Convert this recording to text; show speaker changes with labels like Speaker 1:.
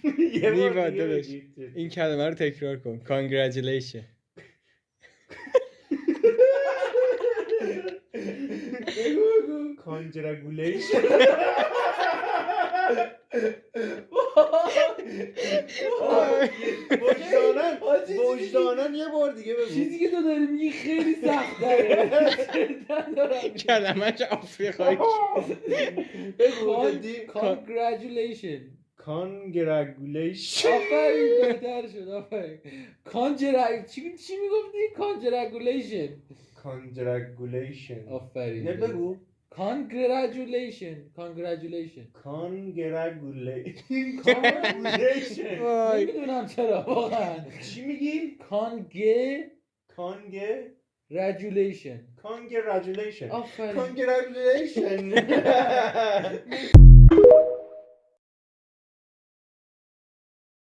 Speaker 1: نیوا داداش این کلمه رو تکرار کن. Congratulation.
Speaker 2: Congratulation. وجدانن یه بار دیگه بگو.
Speaker 3: چیزی که تو داری میگی خیلی سخت داره.
Speaker 1: کلمه‌ش آفریقایی.
Speaker 3: Congratulation.
Speaker 2: Congratulation.
Speaker 3: آفرین بهتر شد. آفرین. چی میگفتی؟ Congratulation.
Speaker 2: Congratulation.
Speaker 3: آفرین.
Speaker 2: یه بگو.
Speaker 3: Congratulation. نمیدونم چرا واقعا.
Speaker 2: چی میگی؟
Speaker 3: Congratulation.
Speaker 2: Congratulation.
Speaker 3: آفرین.
Speaker 2: Congratulation.